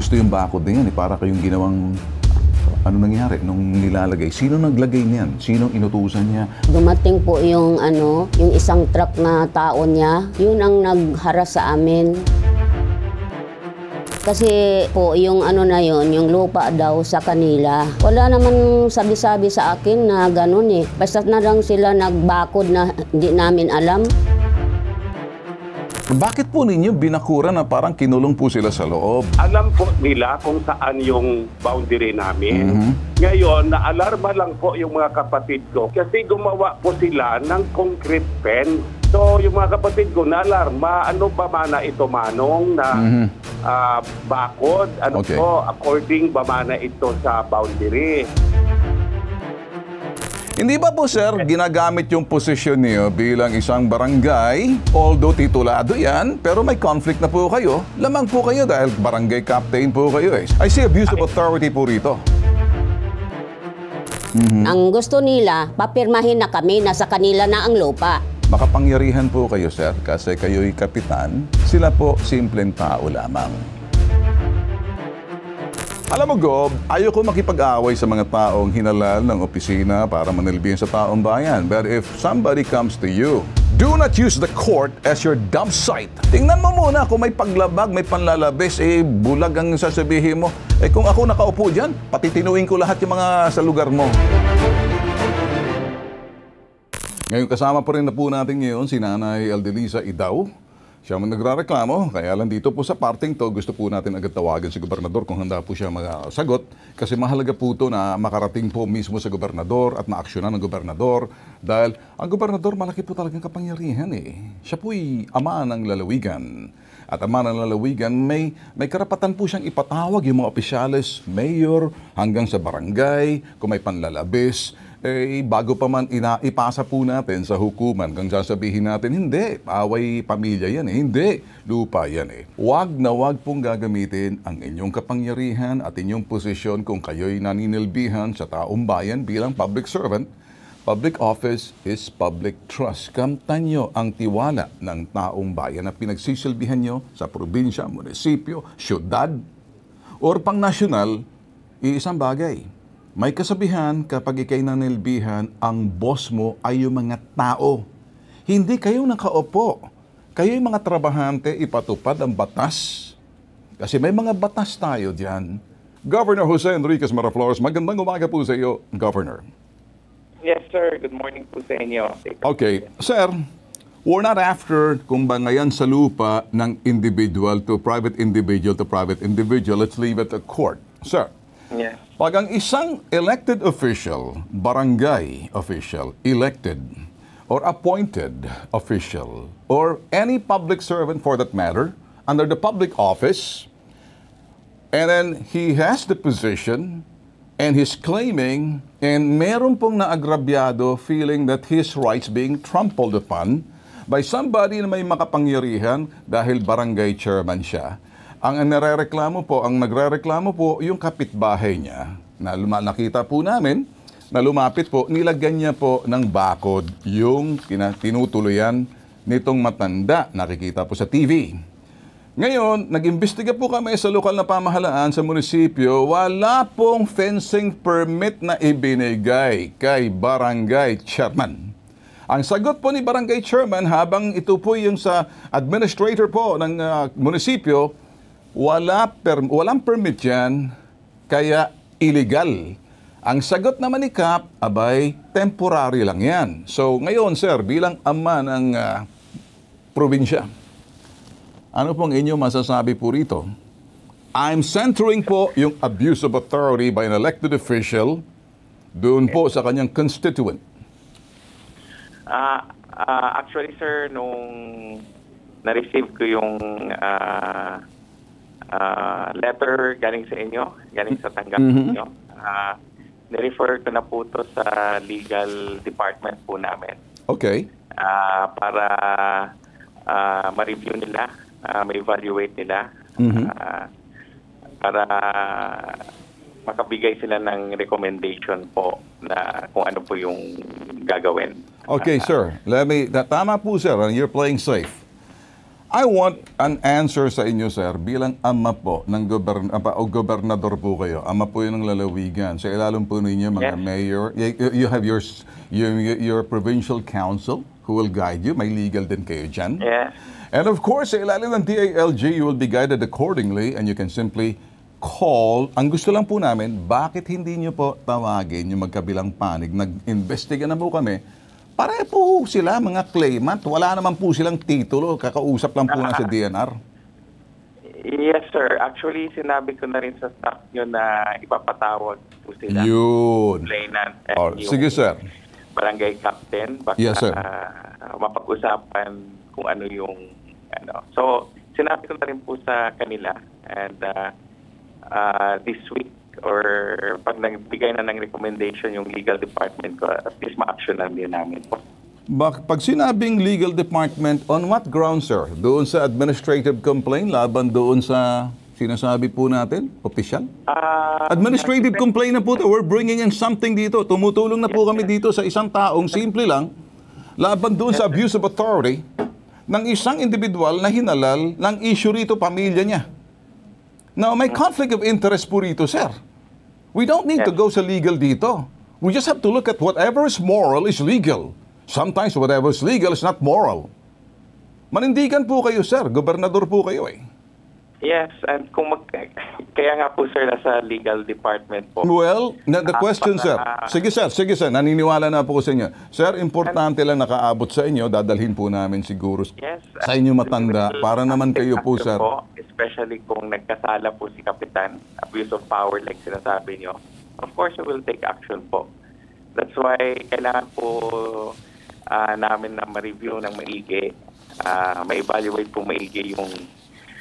gusto yung bakod na yan, para kayong ginawang ano nangyari nung nilalagay? Sino naglagay niyan? Sino inutusan niya? Dumating po yung yung isang truck na tao niya. Yun ang nagharas sa amin. Kasi po yung na yun, yung lupa daw sa kanila. Wala naman sabi-sabi sa akin na ganun eh. Basta na lang sila nagbakod na hindi namin alam. Bakit po ninyo binakura na parang kinulong po sila sa loob? Alam po nila kung saan yung boundary namin. Ngayon, naalarma lang po yung mga kapatid ko kasi gumawa po sila ng concrete fence. So, yung mga kapatid ko naalarma, ano ba mana ito manong na bakod? Ano Okay. po, according ba mana ito sa boundary? Hindi ba po, sir, ginagamit yung posisyon niyo bilang isang barangay? Although titulado yan, pero may conflict na po kayo. Lamang po kayo dahil barangay captain po kayo eh. I see abuse of authority po rito. Ang gusto nila, papirmahin na kami, nasa kanila na ang lupa. Makapangyarihan po kayo, sir, kasi kayo'y kapitan. Sila po simpleng tao lamang. Alam mo, Gob, ayoko makipag-away sa mga taong hinalal ng opisina para manilbihan sa taong bayan. But if somebody comes to you, do not use the court as your dump site. Tingnan mo muna kung may paglabag, may panlalabis, bulag ang sasabihin mo. Kung ako nakaupo dyan, patitinuin ko lahat yung mga sa lugar mo. Ngayon, kasama pa rin na po natin ngayon si Nanay Eldelisa Idaw. Siya man nagrareklamo, kaya lang dito po sa parting to, gusto po natin agad tawagan si Gobernador kung handa po siya masagot. Kasi mahalaga po ito na makarating po mismo sa Gobernador at maaksyonan ng Gobernador. Dahil ang Gobernador malaki po talagang kapangyarihan eh. Siya po'y ama ng lalawigan. At ama ng lalawigan, may karapatan po siyang ipatawag yung mga opisyalis, mayor, hanggang sa barangay, kung may panlalabis. Bago pa man ipasa po natin sa hukuman, kung sasabihin natin, hindi, away pamilya yan eh. Hindi, lupa yan eh. Wag na wag pong gagamitin ang inyong kapangyarihan at inyong posisyon kung kayo'y naninilbihan sa taong bayan bilang public servant. Public office is public trust. Kamtan nyo ang tiwala ng taong bayan na pinagsisilbihan nyo sa probinsya, munisipyo, syudad, or pang nasyonal, iisang bagay. May kasabihan, kapag ikay nanilbihan, ang boss mo ay yung mga tao. Hindi kayo nakaupo. Kayo yung mga trabahante, ipatupad ang batas. Kasi may mga batas tayo dyan. Governor Jose Enriquez Maraflores, magandang umaga po sa iyo, Governor. Yes, sir. Good morning po sa inyo. Okay. Sir, we're not after kung bangayan sa lupa ng individual to private individual. Let's leave it at court. Sir, Yes. pag ang isang elected official, barangay official, elected or appointed official, or any public servant for that matter, under the public office, and then he has the position, and he's claiming, and meron pong naagrabyado feeling that his rights being trampled upon by somebody na may makapangyarihan dahil barangay chairman siya. Ang nagrereklamo po yung kapitbahay niya na nakita po namin na lumapit po, nilagyan niya po ng bakod yung tinutuluyan nitong matanda, nakikita po sa TV. Ngayon, nag-imbestiga po kami sa lokal na pamahalaan sa munisipyo, wala pong fencing permit na ibinigay kay barangay chairman. Ang sagot po ni barangay chairman, habang ito po yung sa administrator po ng munisipyo, walang permit yan, kaya illegal. Ang sagot naman ni Kap, abay, temporary lang yan. So ngayon, sir, bilang ama ng probinsya, ano pong inyo masasabi po rito? I'm centering po yung abuse of authority by an elected official doon po sa kanyang constituent. Actually, sir, nung na-receive ko yung letter galing sa inyo, galing sa tanggapan ninyo, nirefer ko na po ito sa legal department po namin. Okay. Para ma-review nila, ma-evaluate nila, para makabigay sila ng recommendation po na kung ano po yung gagawin. Okay, sir. Tama po, sir. You're playing safe. I want an answer sa inyo, sir, bilang ama po ng gobernador po kayo. Ama po yun ng lalawigan. Sa ilalim po ninyo, mga mayor, you have your provincial council who will guide you. May legal din kayo dyan. Yeah. And of course, sa ilalim ng DILG, you will be guided accordingly and you can simply call. Ang gusto lang po namin, bakit hindi nyo po tawagin yung magkabilang panig? Nag-investiga na po kami. Pare po sila, mga claimant. Wala naman po silang titulo. Kakausap lang po na sa DNR. Yes, sir. Actually, sinabi ko na rin sa staff nyo na ipapatawag po sila. Yun. Complainant Oh, sige, sir. Barangay captain. Baka Yes, sir. mapag-usapan kung ano yung ano. So, sinabi ko na rin po sa kanila. And this week, or pag nagbigay na ng recommendation yung legal department ko, at least ma-action na din namin po. Pag sinabing legal department, on what grounds, sir? Doon sa administrative complaint, laban doon sa sinasabi po natin, official? Administrative complaint na po, we're bringing in something dito. Tumutulong na po kami dito sa isang taong simple lang, laban doon sa abuse of authority ng isang individual na hinalal ng issue rito, pamilya niya. Now, may conflict of interest po rito, sir. We don't need to go sa legal dito. We just have to look at whatever is moral is legal. Sometimes whatever is legal is not moral. Manindigan po kayo, sir. Gobernador po kayo eh. Yes, and kaya nga po, sir, nasa legal department po. Well, the question, sir. Sige, sir. Naniniwala na po ko sa inyo. Sir, importante lang nakaabot sa inyo. Dadalhin po namin siguro sa inyo matanda para naman kayo po, sir. Especially kung nagkasala po si Kapitan, abuse of power like sinasabi nyo, of course, we will take action po. That's why kailangan po namin na ma-review ng maigi, ma-evaluate po maigi yung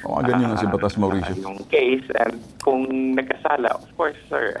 ganyan na si Batas Mauricio. Yung case, and kung nagkasala, of course, sir,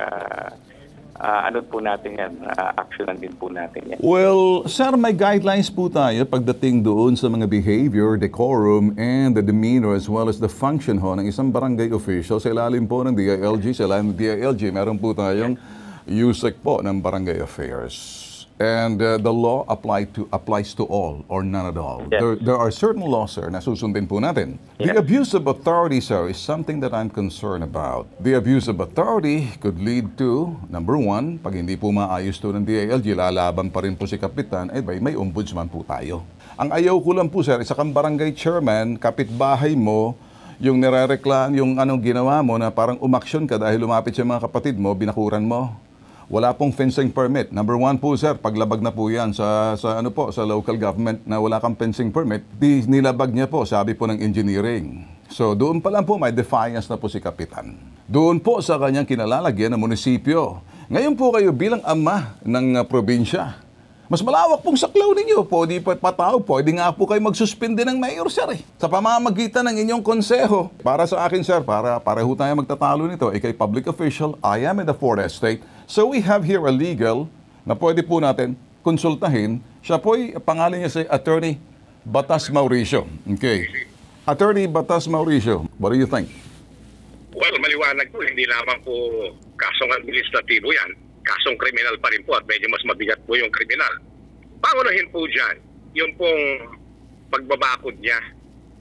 ano po natin yan, actionan din po natin yan. Well, sir, may guidelines po tayo pagdating doon sa mga behavior, decorum, and the demeanor as well as the function ho ng isang barangay official. Sa ilalim po ng DILG, sa ilalim ng DILG, meron po tayong USEC po ng barangay affairs. And the law applies to all or none at all. Yes. There are certain laws, sir, na susundin po natin. The abuse of authority, sir, is something that I'm concerned about. The abuse of authority could lead to, number one, pag hindi po maayos to ng DILG, lalaban pa rin po si Kapitan, may ombudsman po tayo. Ang ayaw ko lang po, sir, isa kang barangay chairman, kapitbahay mo, yung nirereklam, yung anong ginawa mo na parang umaksyon ka dahil lumapit sa mga kapatid mo, binakuran mo. Wala pong fencing permit. Number one po, sir, paglabag na po yan sa local government na wala kang fencing permit, nilabag niya po, sabi po ng engineering. So doon pa lang po may defiance na po si Kapitan. Doon po sa kanyang kinalalagyan ng munisipyo. Ngayon po kayo bilang ama ng probinsya. Mas malawak pong saklaw ninyo. Pwede patao, pwede nga po kayo magsuspinde ng mayor, sir. Sa pamamagitan ng inyong konseho. Para sa akin, sir, pareho tayo magtatalo nito. Ikay public official, I am in the 4th estate. So we have here a legal na pwede po natin konsultahin. Siya po, pangalan niya si Attorney Batas Mauricio. Okay. Attorney Batas Mauricio, what do you think? Well, maliwanag po, hindi lamang po kasong administratibo yan. Kasong kriminal pa rin po at medyo mas mabigat po yung kriminal. Pangunahin po dyan, yung pong pagbabakod niya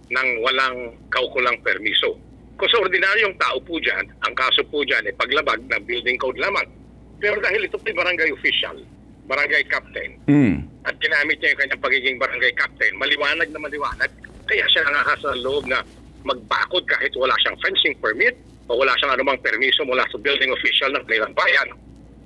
ng walang kaukulang permiso. Kung sa ordinaryong tao po dyan, ang kaso po dyan ay paglabag ng building code lamang. Pero dahil ito po barangay official, barangay captain, at ginamit niya yung kanyang pagiging barangay captain, maliwanag na maliwanag, kaya siya nakakasa loob na magbakod kahit wala siyang fencing permit o wala siyang anumang permiso mula sa building official ng kanilang bayan.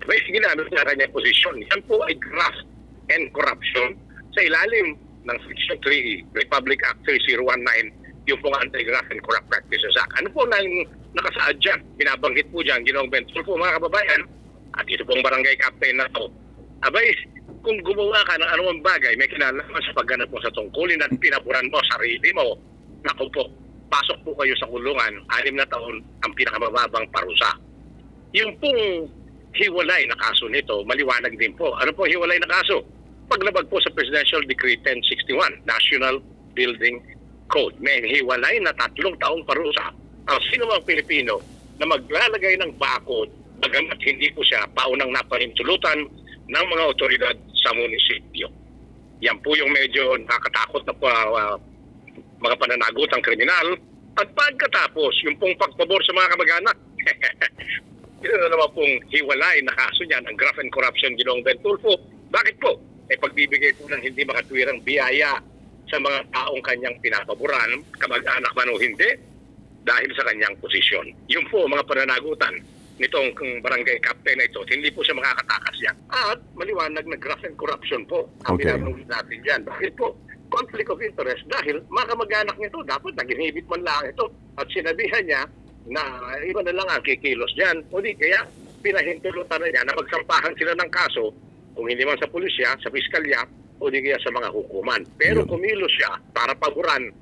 May ginamit niya kanyang posisyon. Yan po ay graft and corruption sa ilalim ng Section 3 Republic Act 3019, yung pong Anti-Graft and Corrupt Practices Act. Ano po na yung nakasaad dyan? Binabanggit po dyan, Ginoong Bentol po mga kababayan, at ito pong barangay captain na to. Abay, kung gumawa ka ng anumang bagay, may kinalaman sa pagganap mo sa tungkulin at pinapuran mo, sarili mo, naku po, pasok po kayo sa kulungan, 6 na taon ang pinakamababang parusa. Yung pong hiwalay na kaso nito, maliwanag din po. Ano po hiwalay na kaso? Paglabag po sa Presidential Decree 1061, National Building Code. May hiwalay na 3 taong parusa ang sinumang Pilipino na maglalagay ng bakod bagamat hindi po siya paunang napahintulutan ng mga otoridad sa munisipyo. Yan po yung medyo nakakatakot na mga pananagutang kriminal, at pagkatapos, yung pong pagpabor sa mga kamag-anak. Yun na naman pong hiwalay na kaso niyan, ang graft and corruption, Ginoong Ben Tulfo. Bakit po? Pagbibigay po ng hindi makatwirang biyaya sa mga taong kanyang pinapaboran, kamag-anak man o hindi, dahil sa kanyang posisyon. Yun po, mga pananagutan nitong barangay captain na ito, hindi po siya makakatakas yan. At maliwanag na graft and corruption po. Ang binabanggit natin dyan. Bakit po? Conflict of interest dahil mga kamag-anak nito, dapat naginhibit man lang ito. At sinabihan niya na iba na lang ang kikilos dyan. O di kaya pinahintulutan na niya na magsampahan sila ng kaso, kung hindi man sa pulisya, sa piskalya, o di kaya sa mga hukuman. Pero kumilos siya para paboran,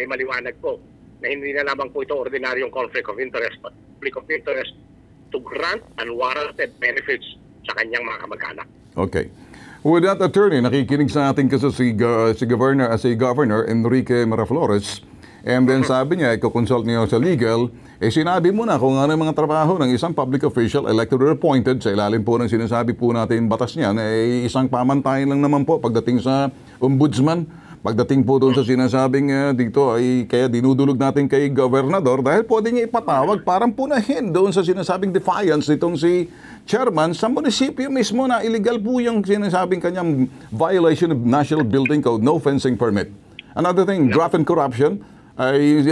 maliwanag po na hindi na lamang po ito ordinaryong conflict of interest, but conflict of interest to grant unwarranted benefits sa kanyang mga kamag-anak. Okay. With that, attorney, nakikinig sa ating kasi si Governor Enrique Miraflores. And then sabi niya, i-consult niyo sa legal, sinabi mo na kung ano yung mga trabaho ng isang public official, elected or appointed, sa ilalim po ng sinasabi po natin batas niyan, isang pamantayan lang naman po pagdating sa ombudsman. Pagdating po doon sa sinasabing dito ay kaya dinudulog natin kay gobernador dahil pwede niya ipatawag parang punahin doon sa sinasabing defiance nitong si chairman sa munisipyo mismo na illegal po yung sinasabing kanyang violation of National Building Code, no fencing permit. Another thing, graft and corruption,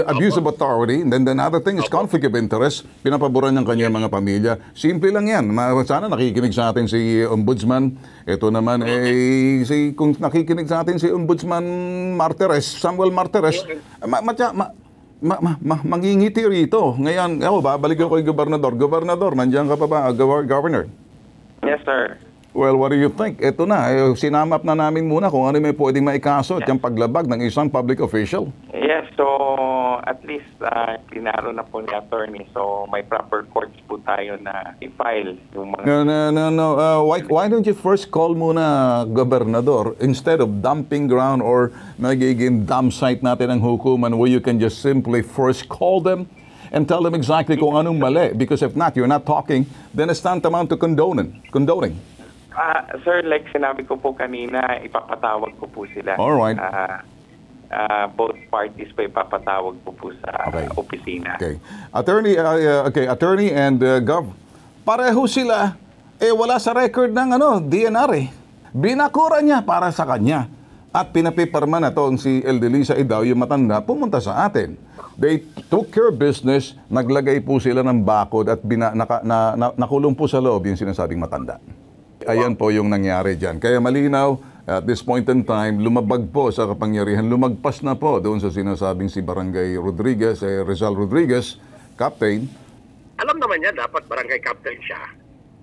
abuse of authority, and then another thing is conflict of interest, pinapaboran ng kanyang mga pamilya. Simple lang yan. Sana nakikinig sa atin si Ombudsman. Ito naman, kung nakikinig sa atin si Ombudsman Martires, Samuel Martires, mangingiti rito. Ngayon, babalik ako kay Gobernador. Gobernador, nandiyan ka pa ba, Governor? Yes, sir. Well, what do you think? Ito na, sinamap na namin muna kung ano may pwedeng maikaso at yung paglabag ng isang public official. Yes, so at least kinaro na po ni attorney. So may proper courts po tayo na i-file yung mga... No. Why don't you first call muna Gobernador instead of dumping ground or nagiging dump site natin ang hukuman where you can just simply first call them and tell them exactly kung anong mali. Because if not, you're not talking, then it's tantamount to condoning. Sir, like sinabi ko po kanina, ipapatawag ko po sila. All right. Both parties pa ipapatawag po sa opisina. Okay. Attorney and Gov, pareho sila wala sa record ng DNR Binakura niya para sa kanya. At pinapipirma na to si Eldelisa Idaw, yung matanda, pumunta sa atin. They took care of business, naglagay po sila ng bakod at nakulong po sa loob yung sinasabing matanda. Ayan po yung nangyari dyan. Kaya malinaw, at this point in time, lumabag po sa kapangyarihan, lumagpas na po doon sa sinasabing si Barangay Rodriguez, Rizal Rodriguez, Captain. Alam naman niya, dapat Barangay Captain siya.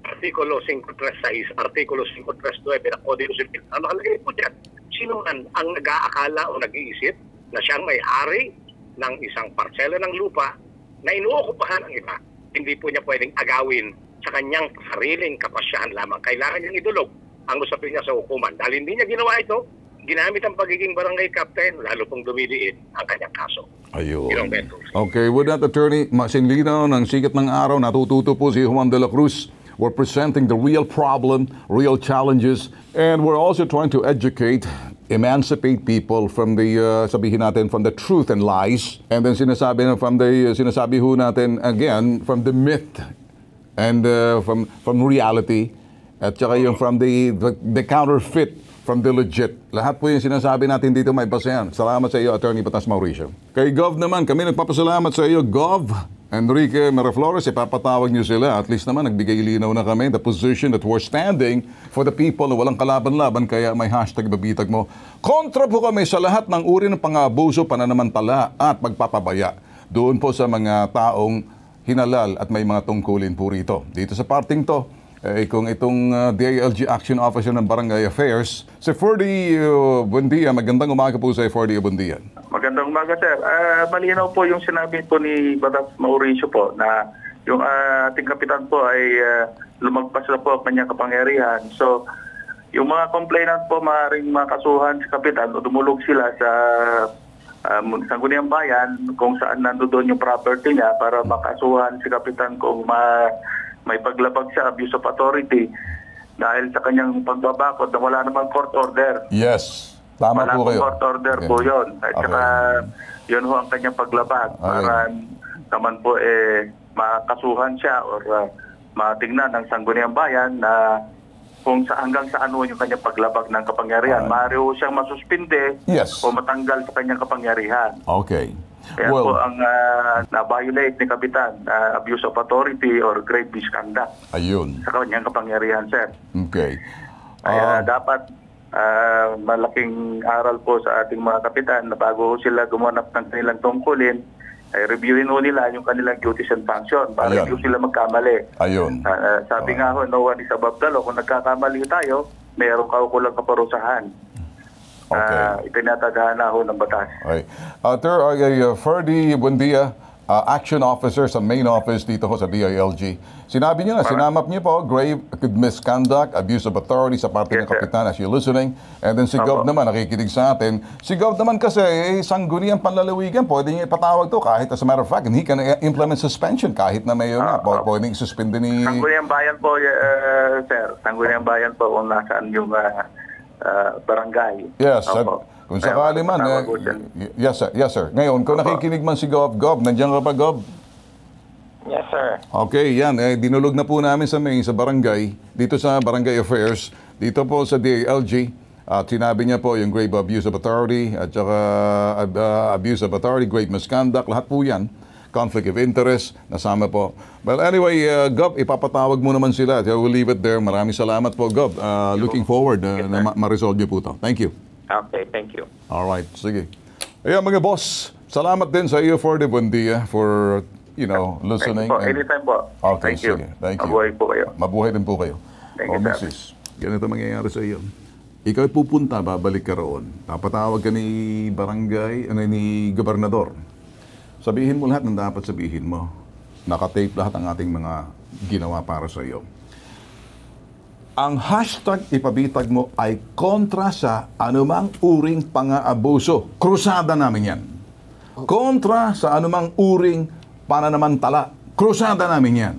Artikulo 536, Artikulo 539 ng Kodigo Sipil. Ang nakalagay po dyan, sino man ang nag-aakala o nag-iisip na siyang may-ari ng isang parsela ng lupa na inuokupahan ng iba, hindi po niya pwedeng agawin sa kanyang sariling kapasyahan lamang. Kailangan niyang idulog ang usapin niya sa hukuman. Dahil hindi niya ginawa ito, ginamit ang pagiging barangay captain, lalo pong dumiliit ang kanyang kaso. Ayun. Okay, with that, attorney, masinlinaw ng sikat ng araw, natututo po si Juan de la Cruz. We're presenting the real problem, real challenges, and we're also trying to educate, emancipate people from the, sabihin natin, from the truth and lies. And then sinasabi ho natin, again, from the myth and from reality, at saka yung from the counterfeit, from the legit. Lahat po yung sinasabi natin dito may basehan. Salamat sa iyo, Attorney Batas Mauricio. Kay Gov naman, kami nagpapasalamat sa iyo, Gov Enrique Miraflores. Ipapatawag niyo sila. At least naman, nagbigay linaw na kami the position that we're standing for the people na walang kalaban-laban. Kaya may hashtag babitag mo. Kontra po kami sa lahat ng uri ng pang-abuso, pananamantala at pagpapabaya. Doon po sa mga taong hinalal at may mga tungkulin po rito. Dito sa parting to, kung itong DILG Action Officer ng Barangay Affairs, si Ferdy Buendia. Magandang umaga po sa Ferdy Buendia. Magandang umaga, sir. Malinaw po yung sinabi po ni Batas Mauricio po na yung ating kapitan po ay lumagpas na po ang kanyang kapangyarihan. So, yung mga complainant po maaaring makasuhan sa kapitan o dumulog sila sa Sangguniang Bayan kung saan nandoon yung property niya para makasuhan si kapitan kung may paglabag sa abuse of authority dahil sa kanyang pagbabakod na wala namang court order. Yes. Tama Wala po pong kayo. court order Okay. po yun. At Okay. saka yun ho ang kanyang paglabag para naman po makasuhan siya or matingnan ng Sangguniang Bayan na kung hanggang saan ho yung kanyang paglabag ng kapangyarihan. Maaari ho siyang masuspinde Yes. o matanggal sa kanyang kapangyarihan. Okay. Kaya po ang na-violate ni Kapitan, abuse of authority or grave misconduct ayun. sa kanyang kapangyarihan, sir. Okay. Kaya dapat malaking aral po sa ating mga kapitan na bago sila gumanap ng kanilang tungkulin, ay reviewin ho nila yung kanilang duties and function para Ayan. hindi sila magkamali. Ayun. Sabi nga ho, no one is above the law. Kung nagkakamali tayo, mayroong kaukulang kaparusahan. Okay. Itinatadhana ho ng batas. Okay. Ferdy Buendia, Action Officer sa main office dito ho sa DILG. Sinabi niyo na, sinamap niyo po, grave misconduct, abuse of authority sa parte ng Yes, sir. Kapitan as you're listening. And then si Gov naman, nakikinig sa atin. Si Gov naman kasi, sangguniang panlalawigan, pwede niya ipatawag to kahit as a matter of fact, and he can implement suspension kahit na mayor nga, pwedeng suspende ni... Sangguniang Bayan po, sir. Sangguniang Bayan po kung nasaan yung barangay. Yes, Opo. kung Kaya sakali man. matawag po siya. Yes, sir. Ngayon, kung nakikinig man si Gov, nandiyan ka pa, Gov? Yes, sir. Okay, yan. Dinulog na po namin sa barangay, dito sa Barangay Affairs, dito po sa DILG. At sinabi niya po yung grave abuse of authority at saka abuse of authority, grave misconduct, lahat po yan. Conflict of interest, nasama po. Well, anyway, Gov, ipapatawag mo naman sila. We'll leave it there. Maraming salamat po, Gov. Looking forward na ma-resolve niyo po ito. Thank you. Okay, thank you. Alright, sige. Ayan mga boss, salamat din sa iyo for the Buendia for, listening. Thank you po. Anytime po. Okay, Thank you. sige. Thank you. Mabuhay po kayo. Mabuhay din po kayo. Thank you, sir. Mrs., ganito mangyayari sa iyo. Ikaw ay pupunta, babalik ka roon. Tapatawag ka ni barangay, ni gobernador. Sabihin mo lahat ng dapat sabihin mo. Nakatape lahat ang ating mga ginawa para sa iyo. Ang hashtag ipabitag mo ay kontra sa anumang uring pang-aabuso. Krusada namin yan. Kontra sa anumang uring pananamantala. Krusada namin yan.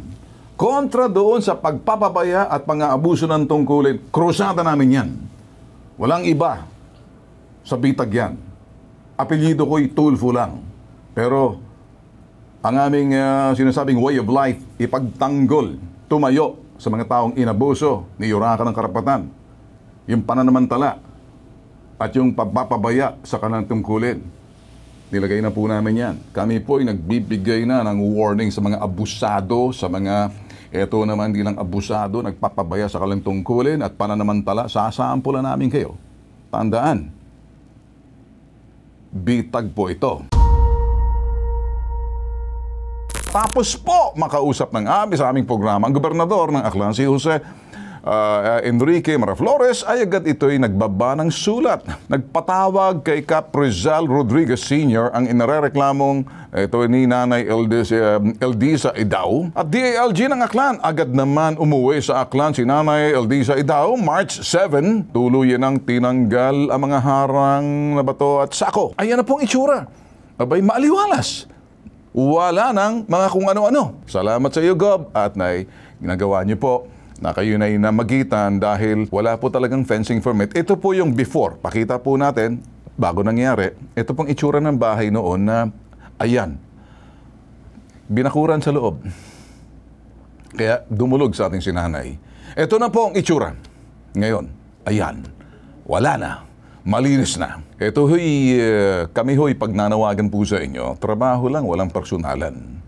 Kontra doon sa pagpapabaya at pang-aabuso ng tungkulin. Krusada namin yan. Walang iba sa bitag yan. Apelyido ko'y Tulfo lang. Pero ang aming sinasabing way of life, ipagtanggol, tumayo sa mga taong inabuso, niyurakan ng karapatan, yung pananamantala, at yung pagpapabaya sa kanilang tungkulin. Nilagay na po namin yan. Kami po ay nagbibigay na ng warning sa mga abusado, sa mga, eto naman hindi lang abusado, nagpapabaya sa kanilang tungkulin at pananamantala, sasampulan namin kayo. Tandaan, bitag po ito. Tapos po, makausap ng sa aming programa, ang gobernador ng Aklan, si Jose Enrique Maraflores, ay agad ito'y nagbaba ng sulat. Nagpatawag kay Cap Rizal Rodriguez Sr. ang inarereklamong ito ni Nanay Eldisa Idao. At DILG ng Aklan, agad naman umuwi sa Aklan si Nanay Eldisa Idao, March 7, tuluyan ng tinanggal ang mga harang na bato at sako. Ayan na pong itsura. Abay, maaliwalas. Wala nang mga kung ano-ano. Salamat sa iyo, Gob. At ginagawa niyo po na kayo na inamagitan dahil wala po talagang fencing permit. Ito po yung before. Pakita po natin, bago nangyari, ito pong itsura ng bahay noon na, ayan, binakuran sa loob. Kaya dumulog sa ating sinanay. Ito na po ang itsura. Ngayon, ayan, wala na. Malinis na. Ito kami pag nanawagan po sa inyo, trabaho lang, walang personalan.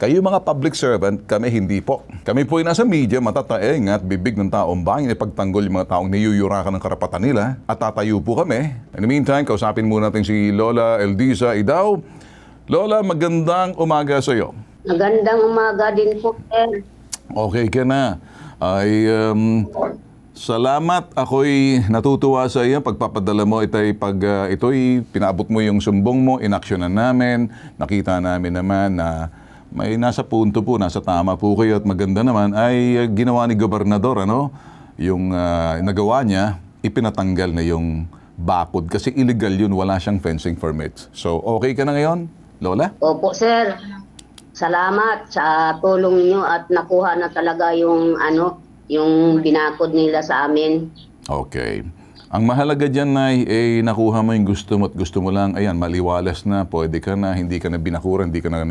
Kayo mga public servant, kami hindi po. Kami po ay nasa media, matataeng at bibig ng taong bayan, ipagtanggol yung mga taong niyuyurakan ng karapatan nila at tatayo po kami. In the meantime, kausapin muna natin si Lola Eldisa Idao. Lola, magandang umaga sa iyo. Magandang umaga din po, sir. Okay ka na. Salamat. Ako'y natutuwa sa iyo. Pagpapadala mo, ito'y pinaabot mo yung sumbong mo, inaksyonan namin. Nakita namin naman na may nasa punto po, nasa tama po kayo at maganda naman ay ginawa ni Gobernador, yung nagawa niya, ipinatanggal na yung bakod kasi illegal yun, wala siyang fencing permit. So, okay ka na ngayon, Lola? Opo, sir. Salamat sa tulong niyo at nakuha na talaga yung yung binakod nila sa amin. Okay. Ang mahalaga dyan ay nakuha mo yung gusto mo at gusto mo lang, ayan, maliwalas na, pwede ka na, hindi ka na binakuran, hindi ka na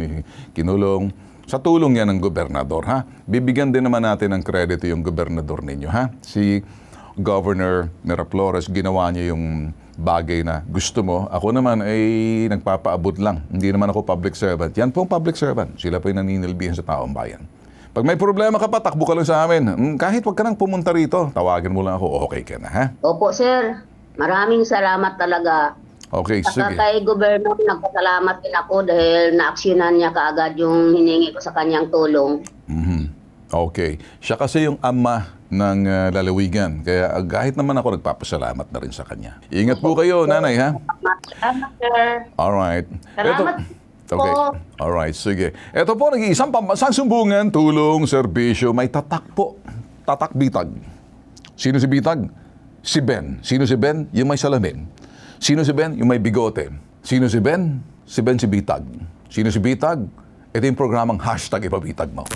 kinulong. Sa tulong yan ng gobernador, ha? Bibigyan din naman natin ng credit yung gobernador ninyo, ha? Si Governor Miraflores, ginawa niya yung bagay na gusto mo. Ako naman ay nagpapaabot lang. Hindi naman ako public servant. Yan po ang public servant. Sila po yung naninilbihan sa taong bayan. Pag may problema ka pa, takbo ka lang sa amin. Kahit wag ka nang pumunta rito, tawagan mo lang ako, okay ka na, ha? Opo, sir. Maraming salamat talaga. Okay, Saka sige. kay Governor, nagpasalamat din ako dahil naaksyonan niya kaagad yung hiningi ko sa kanyang tulong. Okay. Siya kasi yung ama ng lalawigan. Kaya kahit naman ako, nagpapasalamat na rin sa kanya. Ingat po kayo, nanay, ha? Salamat, sir. Alright. Salamat Okay. po. Alright, sige. Ito po, nag-iisang pambansang sumbungan, tulong, serbisyo, may tatak po. Tatak bitag. Sino si bitag? Si Ben. Sino si Ben? Yung may salamin. Sino si Ben? Yung may bigote. Sino si Ben? Si Ben si bitag. Sino si bitag? Ito yung programang #ipabitag mo.